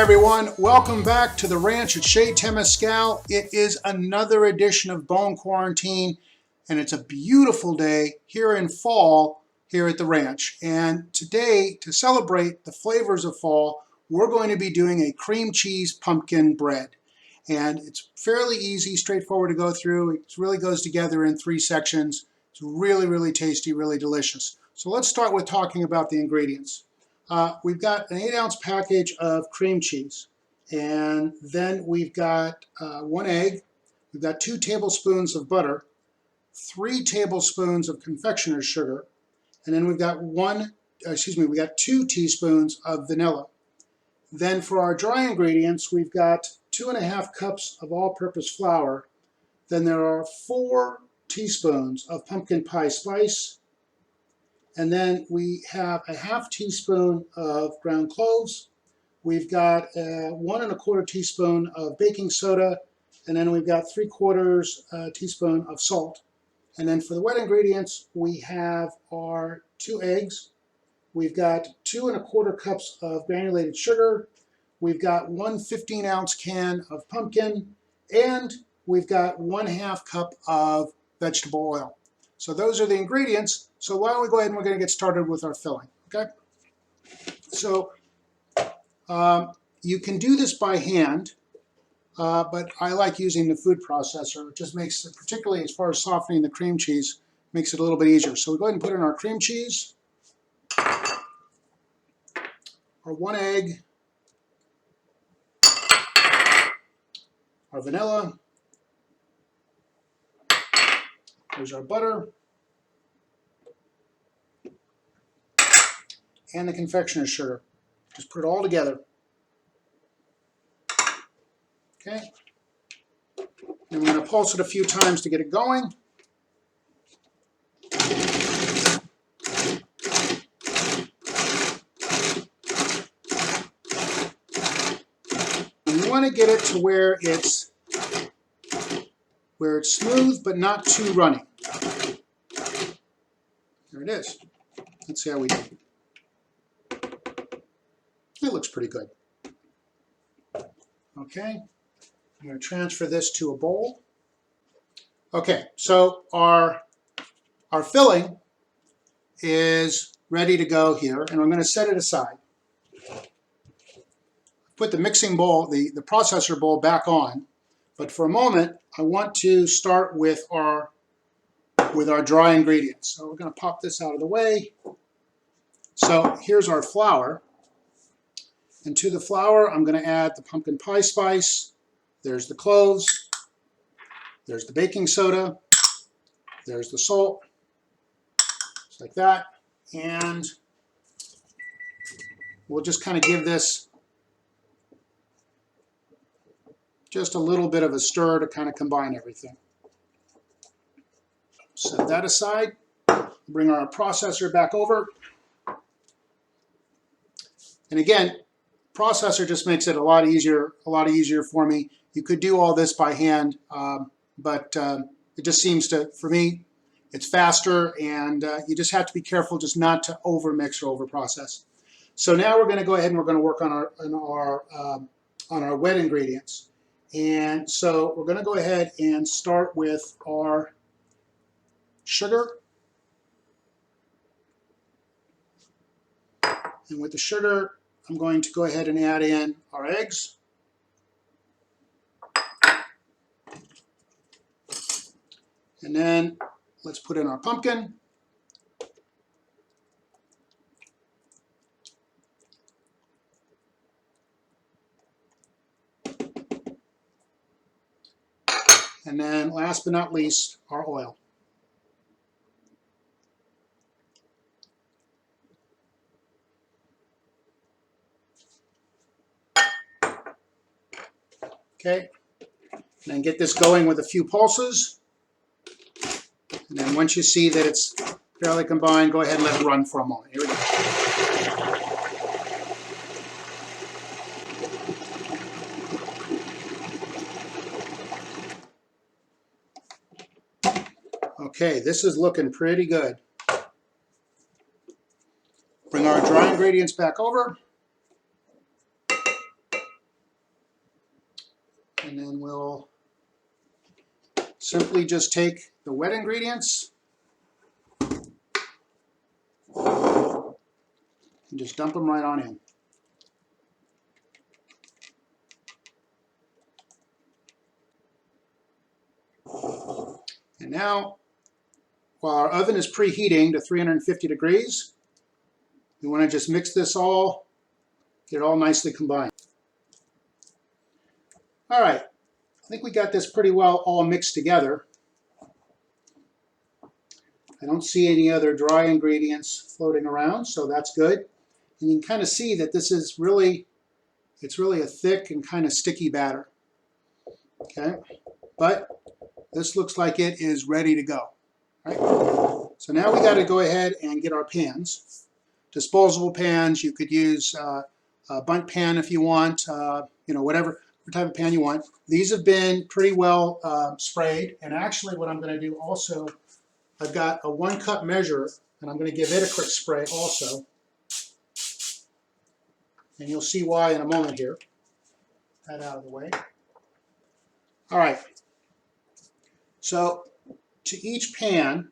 everyone, welcome back to the ranch at Chez Temescal. It is another edition of Bone Quarantine, and it's a beautiful day here in fall here at the ranch. And today, to celebrate the flavors of fall, we're going to be doing a cream cheese pumpkin bread. And it's fairly easy, straightforward to go through. It really goes together in 3 sections. It's really, really tasty, really delicious. So let's start with talking about the ingredients. We've got an 8-ounce package of cream cheese, and then we've got 1 egg, we've got 2 tablespoons of butter, 3 tablespoons of confectioner's sugar, and then we've got 2 teaspoons of vanilla. Then for our dry ingredients, we've got 2½ cups of all-purpose flour. Then there are 4 teaspoons of pumpkin pie spice. And then we have a ½ teaspoon of ground cloves. We've got 1¼ teaspoon of baking soda. And then we've got 3/4 teaspoon of salt. And then for the wet ingredients, we have our 2 eggs. We've got 2¼ cups of granulated sugar. We've got 1 15-ounce can of pumpkin. And we've got 1/2 cup of vegetable oil. So those are the ingredients. So why don't we go ahead and we're going to get started with our filling, okay? So you can do this by hand, but I like using the food processor. It just makes it, particularly as far as softening the cream cheese, makes it a little bit easier. So we go ahead and put in our cream cheese, our 1 egg, our vanilla, there's our butter, and the confectioner's sugar. Just put it all together. Okay. And we're going to pulse it a few times to get it going. And you want to get it to where it's smooth but not too runny. There it is. Let's see how we do. It looks pretty good. Okay, I'm going to transfer this to a bowl. Okay, so our filling is ready to go here, and I'm going to set it aside. Put the mixing bowl, the processor bowl back on, but for a moment I want to start with our dry ingredients. So we're going to pop this out of the way. So here's our flour. And to the flour, I'm going to add the pumpkin pie spice. There's the cloves. There's the baking soda. There's the salt. Just like that. And we'll just kind of give this just a little bit of a stir to kind of combine everything. Set that aside. Bring our processor back over. And again, processor just makes it a lot easier for me. You could do all this by hand, but it just seems to, for me, it's faster, and you just have to be careful just not to over mix or over process. So now we're going to go ahead and we're going to work on our wet ingredients. And so we're going to go ahead and start with our sugar. And with the sugar, I'm going to go ahead and add in our eggs. And then let's put in our pumpkin. And then last but not least, our oil. Okay, and then get this going with a few pulses. And then once you see that it's fairly combined, go ahead and let it run for a moment. Here we go. Okay, this is looking pretty good. Bring our dry ingredients back over. simply just take the wet ingredients and just dump them right on in. And now, while our oven is preheating to 350 degrees, we want to just mix this all, get it all nicely combined. All right, I think we got this pretty well all mixed together. I don't see any other dry ingredients floating around, so that's good. And you can kind of see that this is really, it's really a thick and kind of sticky batter. Okay, but this looks like it is ready to go. Right? So now we got to go ahead and get our pans. Disposable pans, you could use a bundt pan if you want, whatever type of pan you want. These have been pretty well sprayed, and actually what I'm going to do also, I've got a 1 cup measure, and I'm going to give it a quick spray also. And you'll see why in a moment here. That out of the way. All right. So to each pan,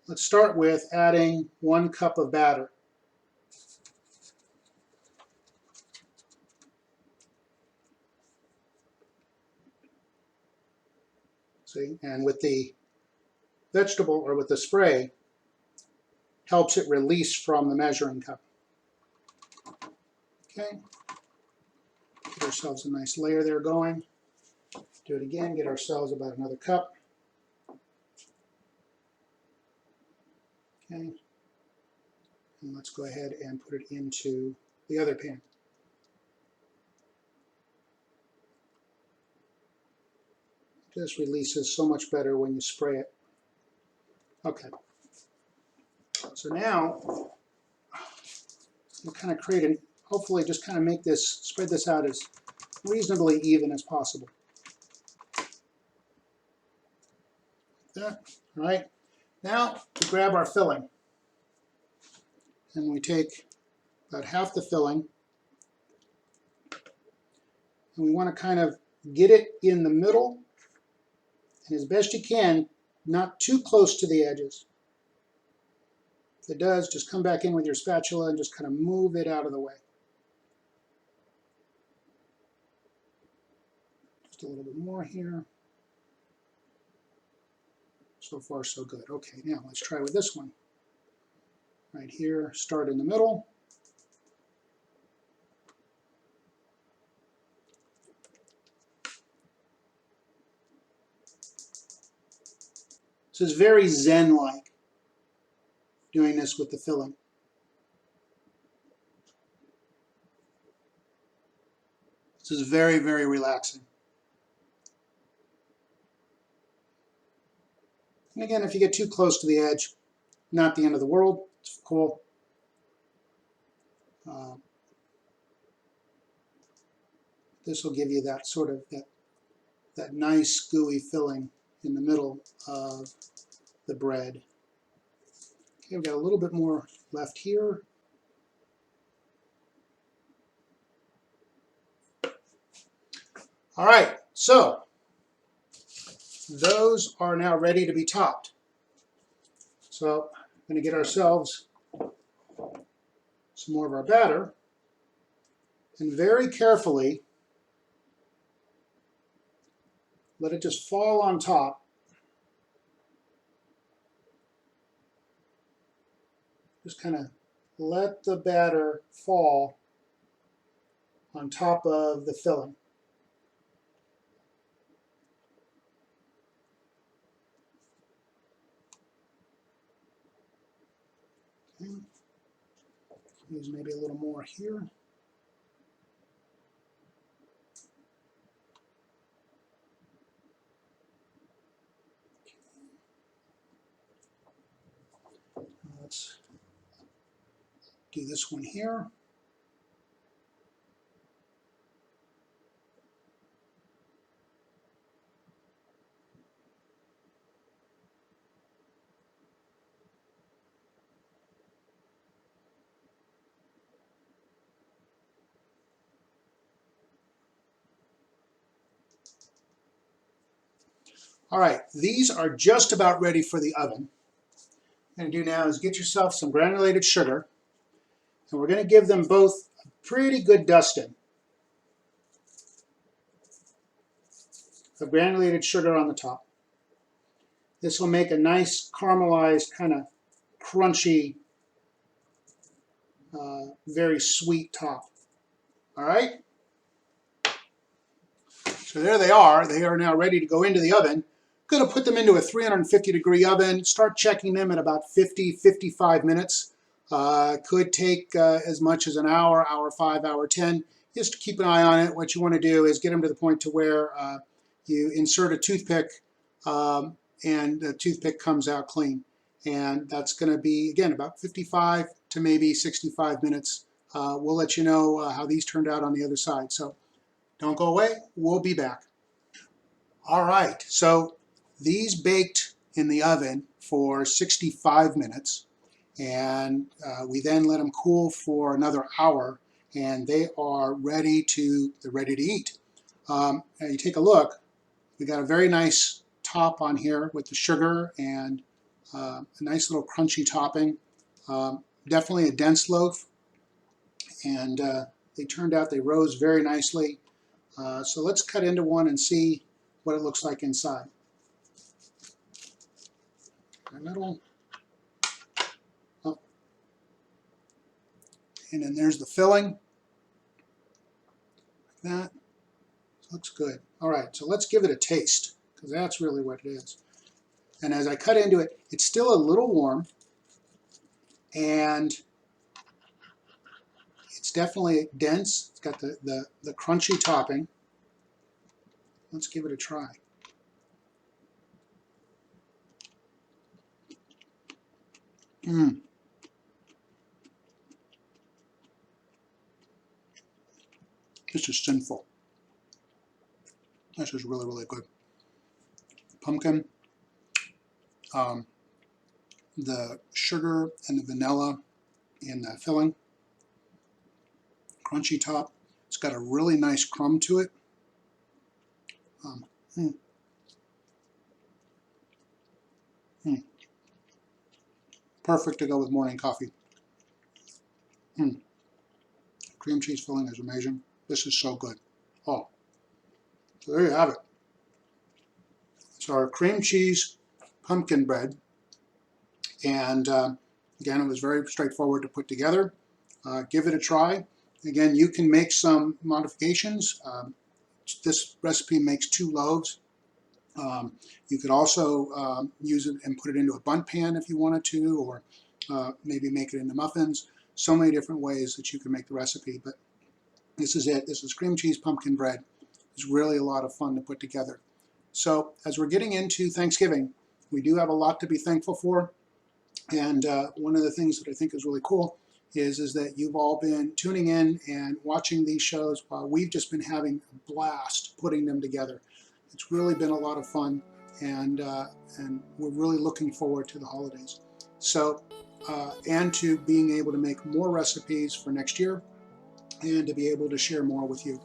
let's start with adding 1 cup of batter. See, and with the vegetable or with the spray, helps it release from the measuring cup. Okay, get ourselves a nice layer there going. Do it again, get ourselves about another cup. Okay, and let's go ahead and put it into the other pan. Just releases so much better when you spray it. Okay, so now we'll kind of create an, hopefully just kind of make this, spread this out as reasonably even as possible. That, all right. Now we grab our filling, and we take about half the filling, and we want to kind of get it in the middle, and as best you can, not too close to the edges. If it does, just come back in with your spatula and just kind of move it out of the way. Just a little bit more here. So far, so good. Okay, now let's try with this one. Right here, start in the middle. This is very Zen-like, doing this with the filling. This is very, very relaxing. And again, if you get too close to the edge, not the end of the world. It's cool. This will give you that sort of that nice gooey filling in the middle of the bread. Okay, we've got a little bit more left here. All right, so those are now ready to be topped. So I'm going to get ourselves some more of our batter, and very carefully let it just fall on top. Just kind of let the batter fall on top of the filling. Okay. Use maybe a little more here. Let's do this one here. All right, these are just about ready for the oven. What you're going to do now is get yourself some granulated sugar, and we're going to give them both a pretty good dusting of granulated sugar on the top. This will make a nice caramelized, kind of crunchy, very sweet top. All right? So there they are. They are now ready to go into the oven. I'm going to put them into a 350-degree oven. Start checking them at about 50-55 minutes. Could take as much as an hour, hour 5, hour 10. Just to keep an eye on it. What you want to do is get them to the point to where you insert a toothpick and the toothpick comes out clean. And that's going to be, again, about 55 to maybe 65 minutes. We'll let you know how these turned out on the other side. So don't go away. We'll be back. All right. So these baked in the oven for 65 minutes. And we then let them cool for another hour. And they are ready to eat. Now you take a look. We got a very nice top on here with the sugar and a nice little crunchy topping. Definitely a dense loaf, and they turned out, they rose very nicely. So let's cut into one and see what it looks like inside. A little, oh. And then there's the filling, like that. Looks good. All right, so let's give it a taste, because that's really what it is. And as I cut into it, it's still a little warm, and it's definitely dense. It's got the crunchy topping. Let's give it a try. This is sinful. This is really, really good. Pumpkin, the sugar and the vanilla in the filling, crunchy top. It's got a really nice crumb to it. Perfect to go with morning coffee. Cream cheese filling is amazing. This is so good. Oh, so there you have it. So our cream cheese pumpkin bread, and again, it was very straightforward to put together. Give it a try. Again, you can make some modifications. This recipe makes 2 loaves. You could also use it and put it into a bundt pan if you wanted to, or maybe make it into muffins. So many different ways that you can make the recipe, but this is it. This is cream cheese pumpkin bread. It's really a lot of fun to put together. So as we're getting into Thanksgiving, we do have a lot to be thankful for. And one of the things that I think is really cool is that you've all been tuning in and watching these shows while we've just been having a blast putting them together. It's really been a lot of fun, and we're really looking forward to the holidays. So, and to being able to make more recipes for next year and to be able to share more with you.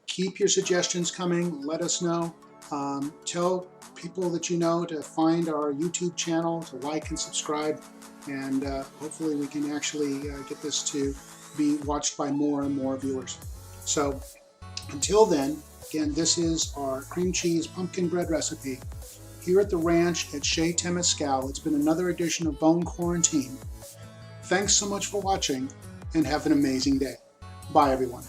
Keep your suggestions coming. Let us know. Tell people that you know to find our YouTube channel, to like and subscribe, and hopefully we can actually get this to be watched by more and more viewers. So until then, again, this is our cream cheese pumpkin bread recipe here at the ranch at Chez Temescal. It's been another edition of Bone Quarantine. Thanks so much for watching, and have an amazing day. Bye, everyone.